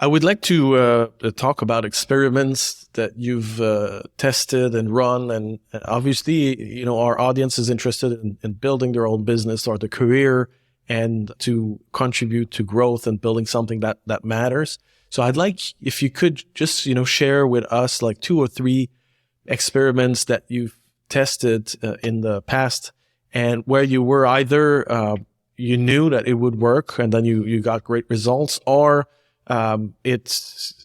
I would like to talk about experiments that you've tested and run, and obviously, our audience is interested in building their own business or the career, and to contribute to growth and building something that matters. So I'd like if you could just share with us like 2 or 3 experiments that you've tested in the past, and where you were either you knew that it would work and then you got great results, or it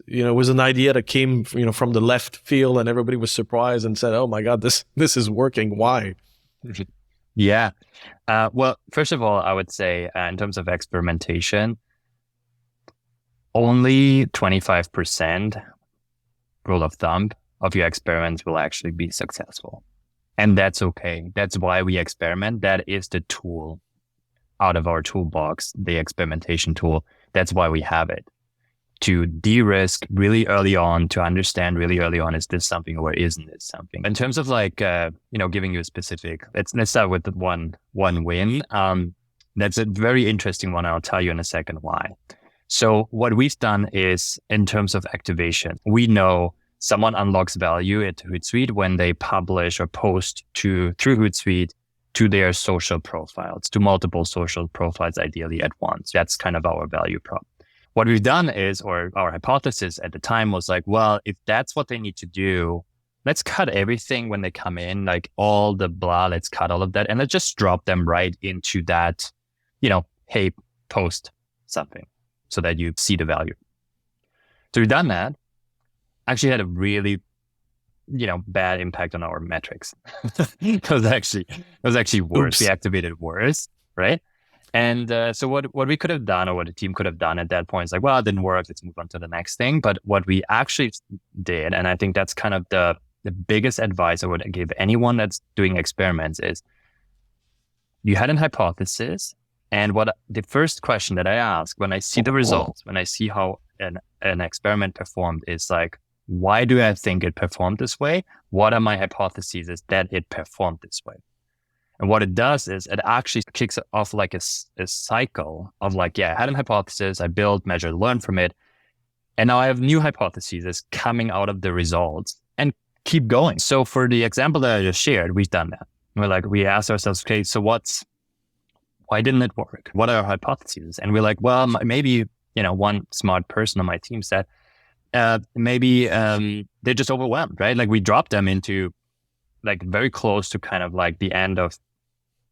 was an idea that came from the left field and everybody was surprised and said, "Oh my God, this is working. Why?" Yeah. Well, first of all, I would say in terms of experimentation, only 25% rule of thumb of your experiments will actually be successful. And that's okay. That's why we experiment. That is the tool out of our toolbox, the experimentation tool. That's why we have it. To de-risk really early on, to understand really early on, is this something or isn't it something? In terms of giving you a specific, let's start with the one win. That's a very interesting one. I'll tell you in a second why. So what we've done is, in terms of activation, we know someone unlocks value at Hootsuite when they publish or post through Hootsuite to their social profiles, to multiple social profiles, ideally at once. That's kind of our value prop. What we've done is, or our hypothesis at the time was like, well, if that's what they need to do, let's cut everything when they come in, like all the blah, let's cut all of that. And let's just drop them right into that, hey, post something so that you see the value. So we've done that. Actually had a really, bad impact on our metrics. It was actually worse. Oops. We activated worse, right? And so what we could have done, or what the team could have done at that point is like, well, it didn't work. Let's move on to the next thing. But what we actually did, and I think that's kind of the biggest advice I would give anyone that's doing experiments, is you had an hypothesis. And the first question that I ask when I see the results, when I see how an experiment performed, is like, why do I think it performed this way? What are my hypotheses that it performed this way? And what it does is it actually kicks off like a cycle of like, I had a hypothesis, I built, measured, learned from it. And now I have new hypotheses coming out of the results and keep going. So for the example that I just shared, we've done that. We asked ourselves, okay, so why didn't it work? What are our hypotheses? And we're like, well, maybe, one smart person on my team said, maybe they're just overwhelmed, right? Like we dropped them into like very close to kind of like the end of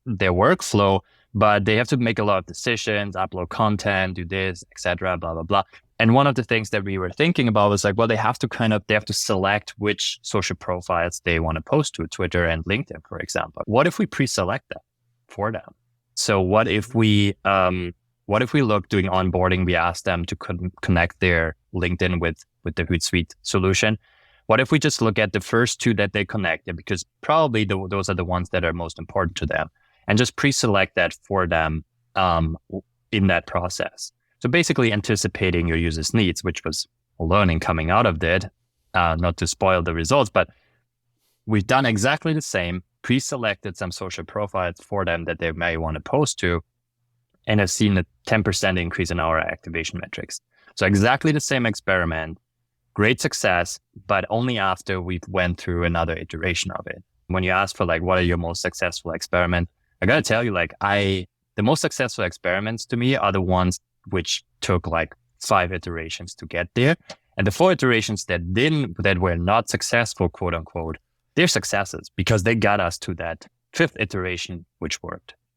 their workflow, but they have to make a lot of decisions, upload content, do this, etc., blah, blah, blah. And one of the things that we were thinking about was like, well, they have to select which social profiles they want to post to, Twitter and LinkedIn, for example. What if we pre-select that for them? So what if we look doing onboarding, we ask them to connect their LinkedIn with the Hootsuite solution? What if we just look at the first 2 that they connected, because probably those are the ones that are most important to them, and just pre-select that for them in that process. So basically anticipating your users' needs, which was a learning coming out of that, not to spoil the results, but we've done exactly the same, pre-selected some social profiles for them that they may want to post to, and have seen a 10% increase in our activation metrics. So exactly the same experiment, great success, but only after we went through another iteration of it. When you ask for like, what are your most successful experiment? I got to tell you, the most successful experiments to me are the ones which took like 5 iterations to get there. And the 4 iterations that were not successful, quote unquote, they're successes because they got us to that 5th iteration, which worked.